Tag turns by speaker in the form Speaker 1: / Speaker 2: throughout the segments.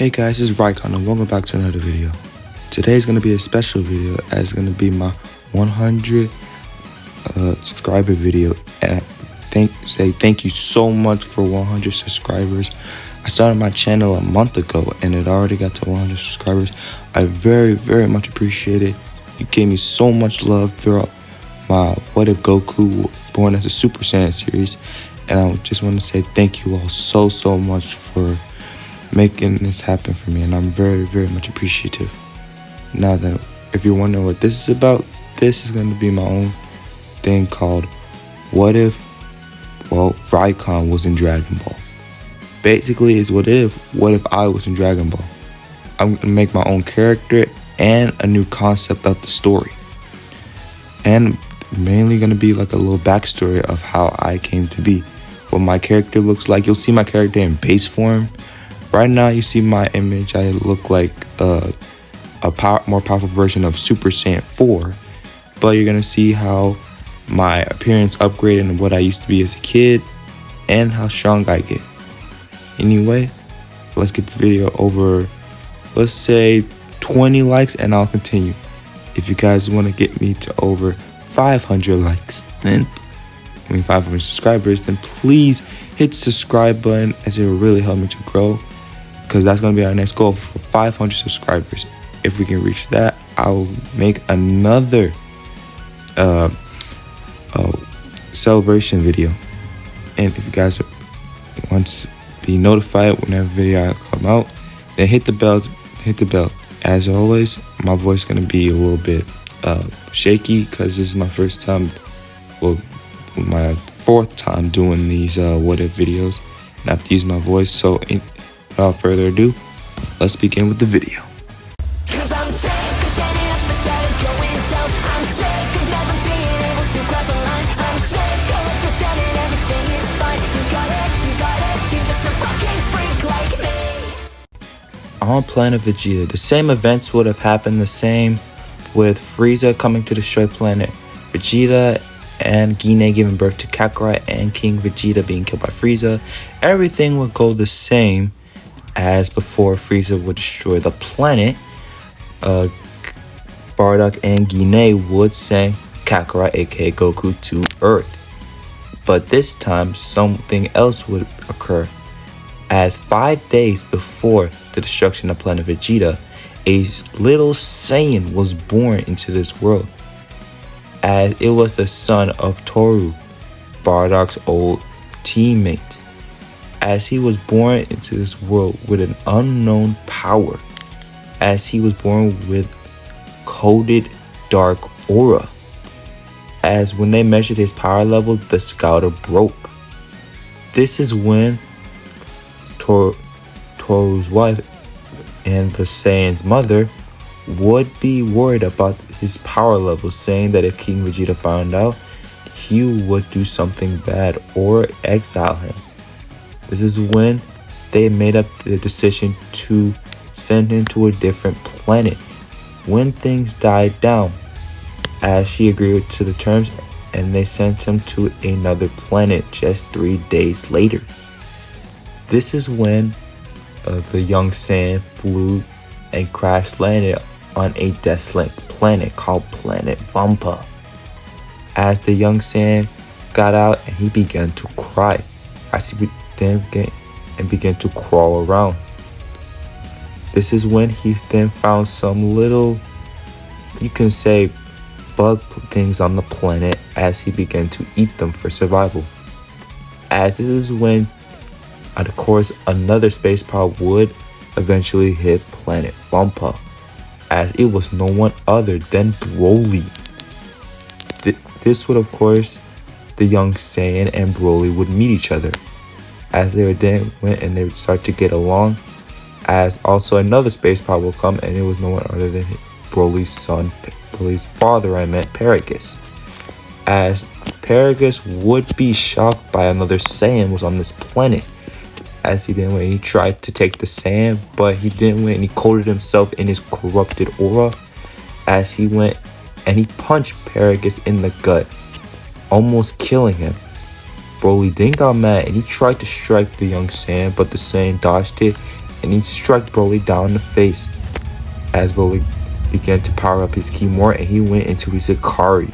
Speaker 1: Hey guys, this is Rycon and welcome back to another video. Today is going to be a special video as it's going to be my 100 subscriber video, and I say thank you so much for 100 subscribers. I started my channel a month ago and it already got to 100 subscribers. I very much appreciate it. You gave me so much love throughout my What If Goku Born as a Super Saiyan series, and I just want to say thank you all so much for making this happen for me, and I'm very much appreciative. Now that if you're wondering what this is about, this is going to be my own thing called What If Rycon was in Dragon Ball. Basically it's what if I was in Dragon Ball. I'm going to make my own character and a new concept of the story, and mainly going to be like a little backstory of how I came to be, what my character looks like. You'll see my character in base form. Right now, you see my image. I look like a more powerful version of Super Saiyan 4. But you're going to see how my appearance upgraded and what I used to be as a kid and how strong I get. Anyway, let's get this video over, let's say 20 likes and I'll continue. If you guys want to get me to over 500 likes, 500 subscribers, then please hit the subscribe button, as it will really help me to grow. Because that's going to be our next goal, for 500 subscribers. If we can reach that, I'll make another celebration video. And if you guys want to be notified whenever video I come out, then hit the bell. As always, my voice is going to be a little bit shaky because this is my first time, my fourth time doing these what if videos, and I have to use my voice. So without further ado, let's begin with the video. On planet Vegeta, the same events would have happened the same with Frieza coming to destroy planet Vegeta and Guinea giving birth to Kakarot and King Vegeta being killed by Frieza. Everything would go the same as before Frieza would destroy the planet. Bardock and Guinea would send Kakarot, aka Goku, to Earth. But this time something else would occur, as 5 days before the destruction of planet Vegeta, a little Saiyan was born into this world, as it was the son of Toru, Bardock's old teammate, as he was born into this world with an unknown power, as he was born with coded dark aura, as when they measured his power level, the scouter broke. This is when Toru's wife and the Saiyan's mother would be worried about his power level, saying that if King Vegeta found out, he would do something bad or exile him. This is when they made up the decision to send him to a different planet. When things died down, as she agreed to the terms, and they sent him to another planet just 3 days later. This is when the young Saiyan flew and crash landed on a desolate planet called planet Vampa. As the young Saiyan got out, and he began to cry as he began to crawl around. This is when he then found some little, you can say, bug things on the planet, as he began to eat them for survival. As this is when, of course, another space pod would eventually hit planet Vampa, as it was no one other than Broly. This would, of course, the young Saiyan and Broly would meet each other, as they they would start to get along, as also another space pod will come, and it was no one other than Broly's father, Paragus. As Paragus would be shocked by another Saiyan was on this planet, as he didn't win. He tried to take the Saiyan, but he didn't win, and he coated himself in his corrupted aura, as he went and he punched Paragus in the gut, almost killing him. Broly then got mad and he tried to strike the young Saiyan, but the Saiyan dodged it and he struck Broly down in the face. As Broly began to power up his ki more, and he went into his Ikari.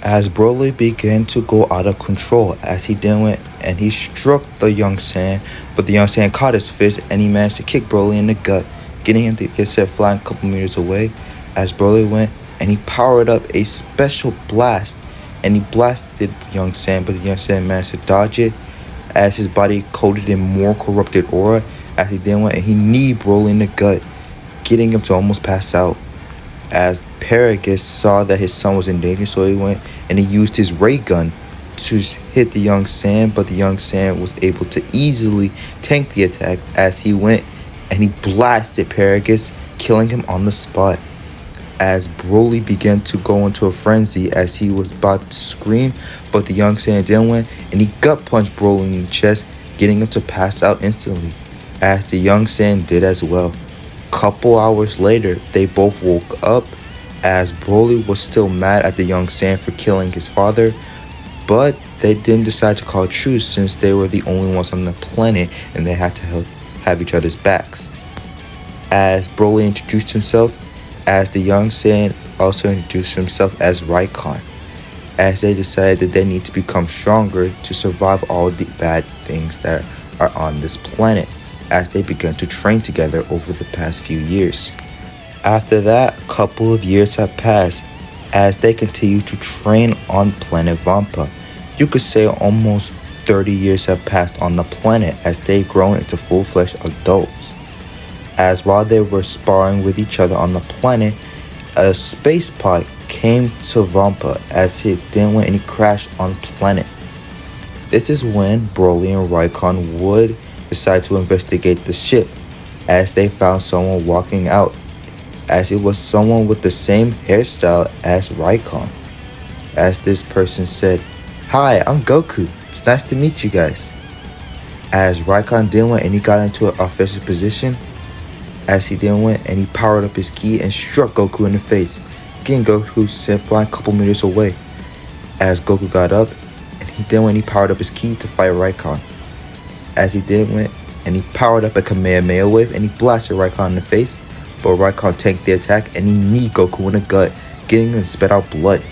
Speaker 1: As Broly began to go out of control, as he then went and he struck the young Saiyan, but the young Saiyan caught his fist and he managed to kick Broly in the gut, getting him to get set flying a couple meters away. As Broly went and he powered up a special blast and he blasted the young Saiyan, but the young Saiyan managed to dodge it as his body coated in more corrupted aura. As he then went and he kneed Broly in the gut, getting him to almost pass out. As Paragus saw that his son was in danger, so he went and he used his ray gun to hit the young Saiyan, but the young Saiyan was able to easily tank the attack as he went and he blasted Paragus, killing him on the spot. As Broly began to go into a frenzy as he was about to scream, but the young Saiyan then went and he gut punched Broly in the chest, getting him to pass out instantly, as the young Saiyan did as well. Couple hours later, they both woke up as Broly was still mad at the young Saiyan for killing his father, but they didn't decide to call a truce since they were the only ones on the planet and they had to have each other's backs. As Broly introduced himself, as the young Saiyan also introduced himself as Rycon, as they decided that they need to become stronger to survive all the bad things that are on this planet, as they began to train together over the past few years. After that, a couple of years have passed as they continue to train on planet Vampa. You could say almost 30 years have passed on the planet as they grow into full-fledged adults. As while they were sparring with each other on the planet, a space pod came to Vampa as it then went and he crashed on the planet. This is when Broly and Rycon would decide to investigate the ship as they found someone walking out, as it was someone with the same hairstyle as Rycon. As this person said, "Hi, I'm Goku. It's nice to meet you guys." As Rycon then went and he got into an offensive position, as he then went and he powered up his ki and struck Goku in the face, getting Goku sent flying a couple meters away. As Goku got up and he then went and he powered up his ki to fight Rycon. As he then went and he powered up a Kamehameha wave and he blasted Rycon in the face, but Rycon tanked the attack and he kneed Goku in the gut, getting him to spit out blood.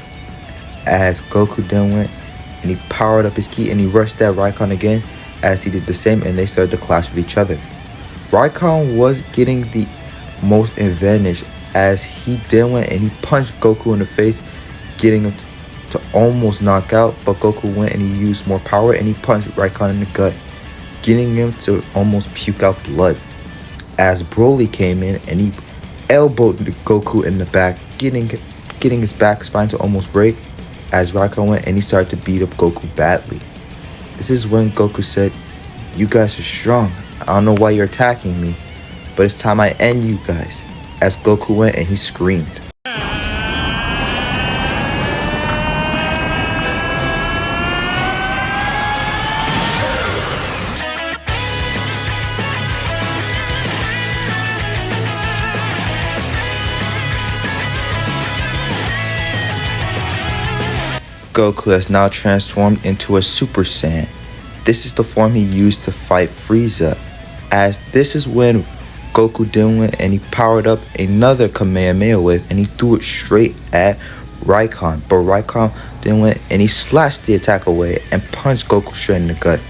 Speaker 1: As Goku then went and he powered up his ki and he rushed at Rycon again, as he did the same and they started to clash with each other. Rycon was getting the most advantage as he then went and he punched Goku in the face, getting him to almost knock out, but Goku went and he used more power and he punched Rycon in the gut, getting him to almost puke out blood. As Broly came in and he elbowed Goku in the back, getting his back spine to almost break, as Rycon went and he started to beat up Goku badly. This is when Goku said, "You guys are strong. I don't know why you're attacking me, but it's time I end you guys," as Goku went and he screamed. Goku has now transformed into a Super Saiyan. This is the form he used to fight Frieza, as this is when Goku then went and he powered up another Kamehameha wave and he threw it straight at Rycon, but Rycon then went and he slashed the attack away and punched Goku straight in the gut,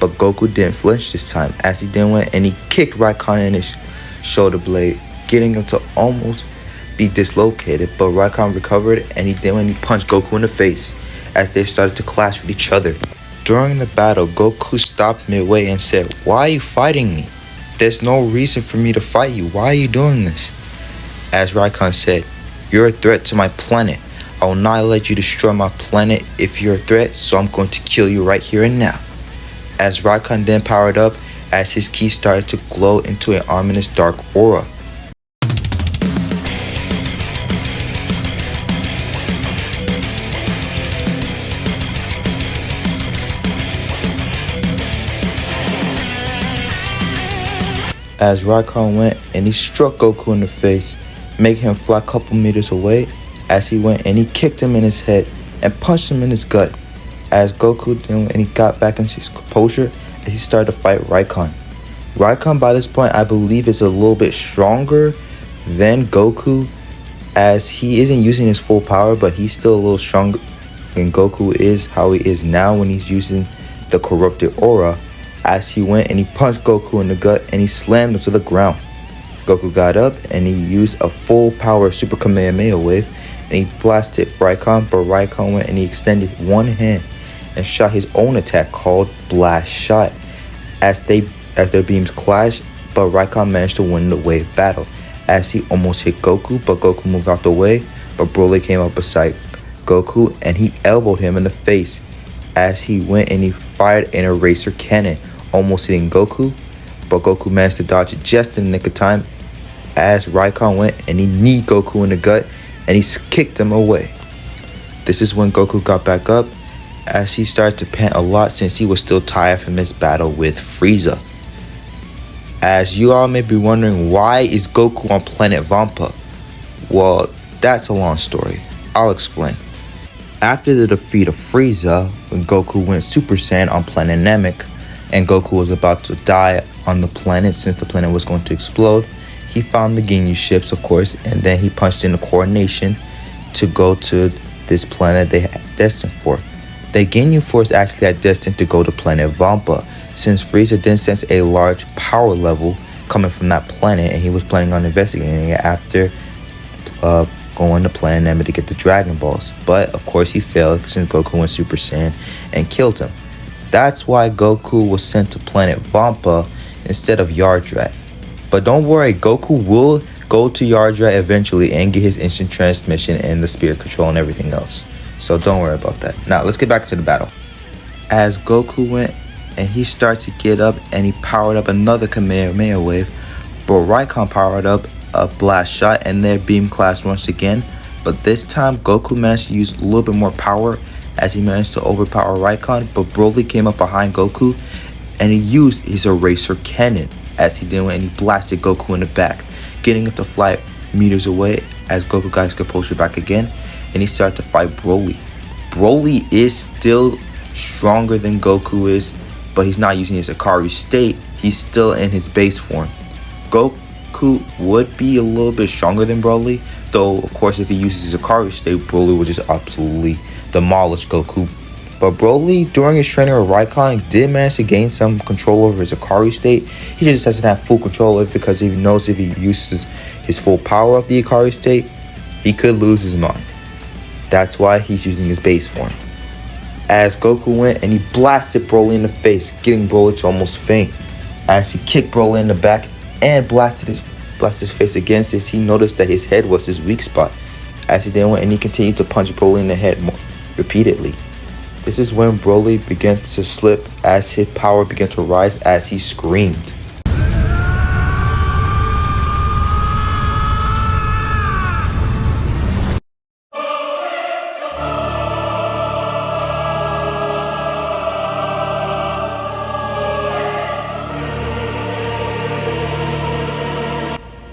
Speaker 1: but Goku didn't flinch this time, as he then went and he kicked Rycon in his shoulder blade, getting him to almost be dislocated, but Rycon recovered and he then went and he punched Goku in the face as they started to clash with each other. During the battle, Goku stopped midway and said, "Why are you fighting me? There's no reason for me to fight you. Why are you doing this?" As Rycon said, "You're a threat to my planet. I will not let you destroy my planet if you're a threat, so I'm going to kill you right here and now." As Rycon then powered up, as his ki started to glow into an ominous dark aura. As Rycon went and he struck Goku in the face, making him fly a couple meters away, as he went and he kicked him in his head and punched him in his gut. As Goku then and he got back into his composure as he started to fight Rycon. Rycon by this point I believe is a little bit stronger than Goku, as he isn't using his full power, but he's still a little stronger than Goku is how he is now when he's using the corrupted aura. As he went and he punched Goku in the gut and he slammed him to the ground. Goku got up and he used a full power Super Kamehameha wave and he blasted Rycon, but Rycon went and he extended one hand and shot his own attack called Blast Shot. As their beams clashed, but Rycon managed to win the wave battle as he almost hit Goku, but Goku moved out the way, but Broly came up beside Goku and he elbowed him in the face as he went and he fired an eraser cannon, almost hitting Goku, but Goku managed to dodge it just in the nick of time as Rycon went and he kneed Goku in the gut and he kicked him away. This is when Goku got back up as he started to pant a lot since he was still tired from his battle with Frieza. As you all may be wondering, why is Goku on planet Vampa? Well, that's a long story. I'll explain. After the defeat of Frieza, when Goku went Super Saiyan on planet Namek, and Goku was about to die on the planet since the planet was going to explode, he found the Ginyu ships, of course, and then he punched in the coordination to go to this planet they had destined for. The Ginyu Force actually had destined to go to planet Vampa, since Frieza didn't sense a large power level coming from that planet, and he was planning on investigating it after going to planet Namek to get the Dragon Balls. But of course he failed since Goku went Super Saiyan and killed him. That's why Goku was sent to planet Vampa instead of Yardrat. But don't worry, Goku will go to Yardrat eventually and get his instant transmission and the spirit control and everything else. So don't worry about that. Now let's get back to the battle. As Goku went and he started to get up and he powered up another Kamehameha wave, but Rycon powered up a Blast Shot and their beam class once again, but this time Goku managed to use a little bit more power as he managed to overpower Rycon, but Broly came up behind Goku and he used his eraser cannon as he did and he blasted Goku in the back, getting it to fly meters away as Goku got his composure back again and he started to fight Broly. Broly is still stronger than Goku is, but he's not using his Akari state, he's still in his base form. Goku would be a little bit stronger than Broly, though of course if he uses his Akari state, Broly would just absolutely demolish Goku. But Broly, during his training with Rycon, did manage to gain some control over his Akari state. He just doesn't have full control of it because he knows if he uses his full power of the Akari state, he could lose his mind. That's why he's using his base form. As Goku went and he blasted Broly in the face, getting Broly to almost faint. As he kicked Broly in the back and blasted his face against this, he noticed that his head was his weak spot. As he then went and he continued to punch Broly in the head repeatedly. This is when Broly began to slip as his power began to rise as he screamed.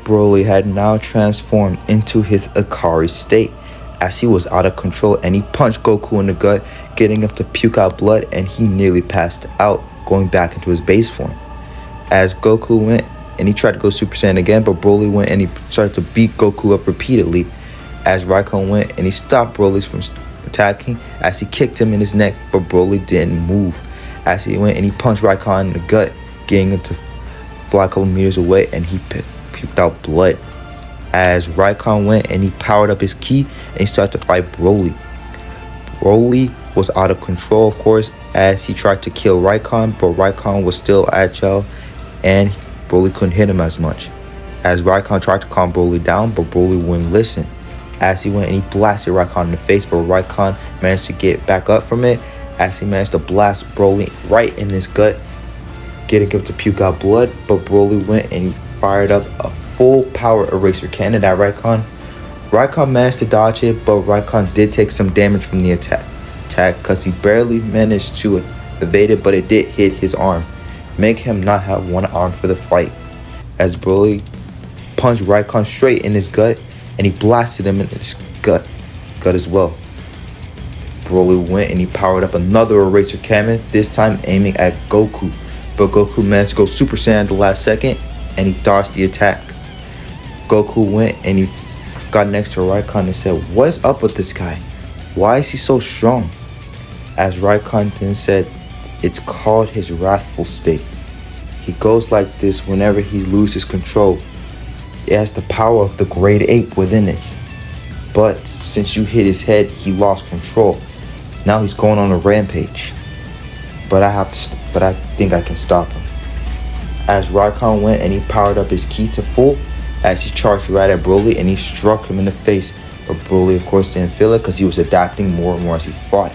Speaker 1: Broly had now transformed into his Akari state as he was out of control and he punched Goku in the gut, getting him to puke out blood, and he nearly passed out, going back into his base form. As Goku went and he tried to go Super Saiyan again, but Broly went and he started to beat Goku up repeatedly. As Rycon went and he stopped Broly from attacking as he kicked him in his neck, but Broly didn't move. As he went and he punched Rycon in the gut, getting him to fly a couple meters away, and he puked out blood. As Rycon went and he powered up his ki and he started to fight Broly. Broly was out of control, of course, as he tried to kill Rycon, but Rycon was still agile and Broly couldn't hit him as much. As Rycon tried to calm Broly down, but Broly wouldn't listen. As he went and he blasted Rycon in the face, but Rycon managed to get back up from it as he managed to blast Broly right in his gut, getting him to puke out blood, but Broly went and he fired up a full power eraser cannon at Rycon. Rycon managed to dodge it, but Rycon did take some damage from the attack because he barely managed to evade it, but it did hit his arm, making him not have one arm for the fight. As Broly punched Rycon straight in his gut and he blasted him in his gut, gut as well. Broly went and he powered up another eraser cannon, this time aiming at Goku. But Goku managed to go Super Saiyan at the last second and he dodged the attack. Goku went and he got next to Rycon and said, "What is up with this guy? Why is he so strong?" As Rycon then said, "It's called his wrathful state. He goes like this whenever he loses control. It has the power of the great ape within it. But since you hit his head, he lost control. Now he's going on a rampage. But I think I can stop him." As Rycon went and he powered up his ki to full, as he charged right at Broly and he struck him in the face. But Broly, of course, didn't feel it because he was adapting more and more as he fought.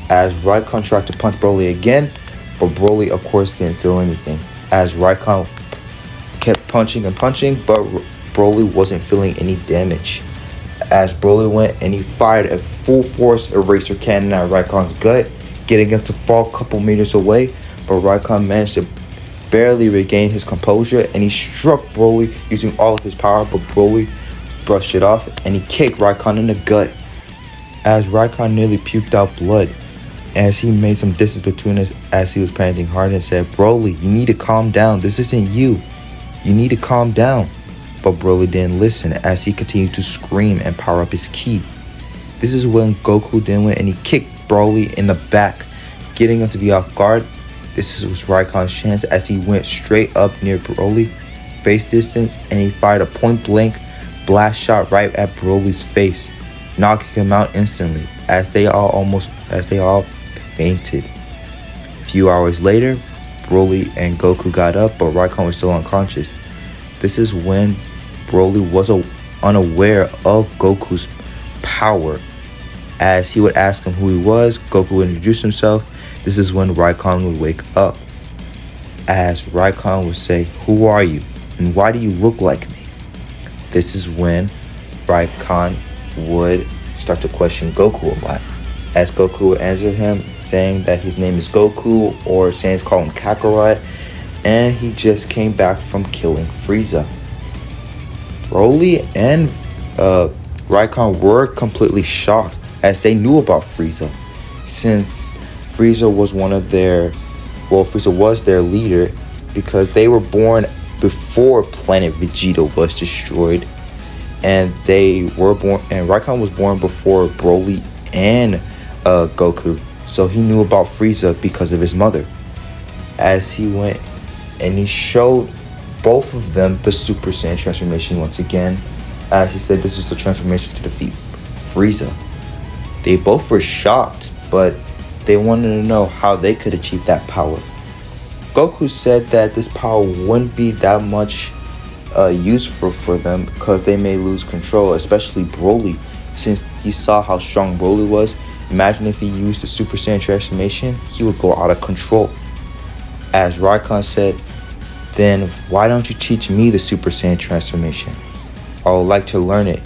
Speaker 1: As Rycon tried to punch Broly again, but Broly, of course, didn't feel anything. As Rycon kept punching and punching, but Broly wasn't feeling any damage. As Broly went and he fired a full force eraser cannon at Rycon's gut, getting him to fall a couple meters away, but Rycon managed to barely regain his composure and he struck Broly using all of his power, but Broly brushed it off and he kicked Rycon in the gut. As Rycon nearly puked out blood, as he made some distance between us as he was panting hard and said, "Broly, you need to calm down. This isn't you. You need to calm down." But Broly didn't listen as he continued to scream and power up his ki. This is when Goku then went and he kicked Broly in the back, getting him to be off guard. This was Rycon's chance as he went straight up near Broly, face distance, and he fired a point blank blast shot right at Broly's face, knocking him out instantly as they all fainted. A few hours later, Broly and Goku got up, but Rycon was still unconscious. This is when Broly was unaware of Goku's power. As he would ask him who he was, Goku would introduce himself. This is when Rycon would wake up. As Rycon would say, "Who are you? And why do you look like me?" This is when Rycon would start to question Goku a lot. As Goku would answer him, saying that his name is Goku, or Saiyans call him Kakarot, and he just came back from killing Frieza. Broly and Rycon were completely shocked as they knew about Frieza, since Frieza was Frieza was their leader because they were born before planet Vegeta was destroyed, and Rycon was born before Broly and Goku, so he knew about Frieza because of his mother. As he went and he showed both of them the Super Saiyan transformation once again, as he said this is the transformation to defeat Frieza. They both were shocked, but they wanted to know how they could achieve that power. Goku said that this power wouldn't be that much useful for them because they may lose control, especially Broly, since he saw how strong Broly was. Imagine if he used the Super Saiyan transformation, he would go out of control. As Rycon said, "Then why don't you teach me the Super Saiyan transformation? I would like to learn it,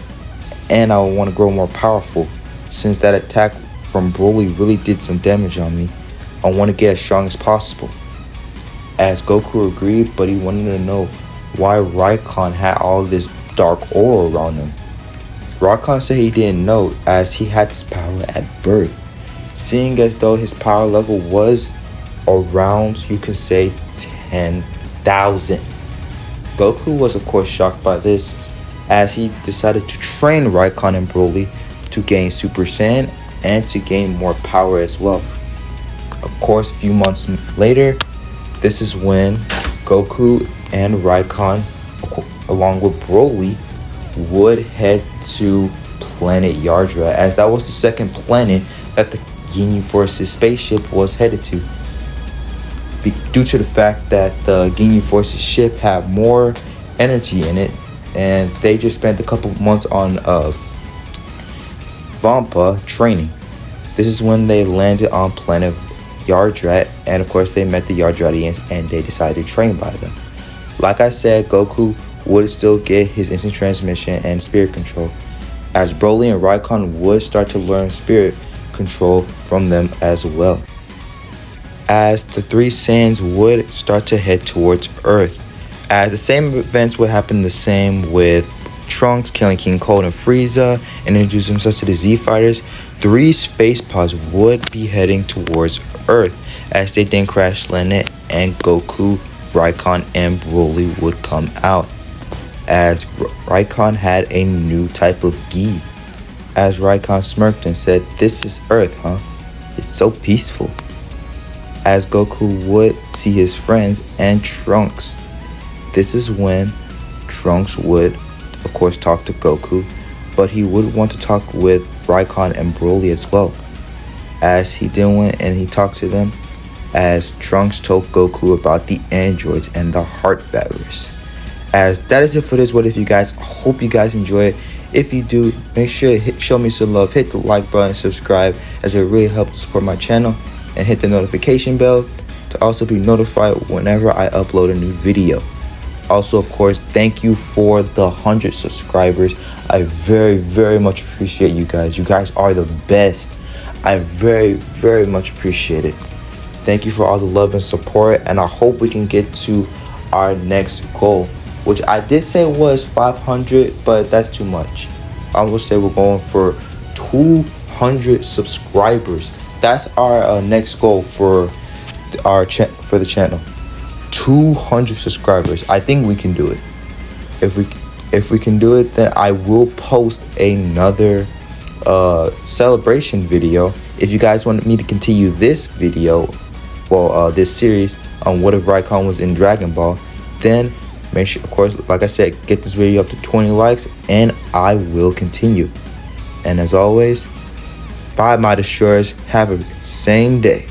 Speaker 1: and I would want to grow more powerful, since that attack from Broly really did some damage on me. I want to get as strong as possible." As Goku agreed, but he wanted to know why Rycon had all of this dark aura around him. Rycon said he didn't know, as he had this power at birth, seeing as though his power level was around, you could say, 10,000. Goku was of course shocked by this, as he decided to train Rycon and Broly to gain Super Saiyan and to gain more power as well. Of course, a few months later, this is when Goku and Rycon, along with Broly, would head to planet Yardra, as that was the second planet that the Ginyu Force's spaceship was headed to. Due to the fact that the Ginyu Force's ship had more energy in it, and they just spent a couple months on Vampa training. This is when they landed on planet Yardrat, and of course they met the Yardratians and they decided to train by them. Like I said, Goku would still get his instant transmission and spirit control, as Broly and Rycon would start to learn spirit control from them as well. As the three Saiyans would start to head towards Earth, as the same events would happen the same with Trunks killing King Cold and Frieza and introducing themselves to the Z Fighters, 3 space pods would be heading towards Earth as they then crash landed, and Goku, Rycon, and Broly would come out. As Rycon had a new type of gi. As Rycon smirked and said, "This is Earth, huh? It's so peaceful." As Goku would see his friends and Trunks. This is when Trunks would, of course, talk to Goku, but he would want to talk with Rycon and Broly as well. As he then went and he talked to them, as Trunks told Goku about the androids and the heart virus. As that is it for this What If, you guys. I hope you guys enjoy it. If you do, make sure to show me some love, hit the like button, subscribe, as it really helps to support my channel, and hit the notification bell to also be notified whenever I upload a new video. Also, of course, thank you for the 100 subscribers. I very much appreciate you guys. You guys are the best. I very much appreciate it. Thank you for all the love and support, and I hope we can get to our next goal, which I did say was 500, but that's too much. I will say we're going for 200 subscribers. That's our next goal for the channel. 200 subscribers. I think we can do it. If we can do it, then I will post another celebration video. If you guys want me to continue this video, this series on What If Rycon was in Dragon Ball, then make sure, of course, like I said, get this video up to 20 likes and I will continue. And as always, bye my destroyers. Have a same day.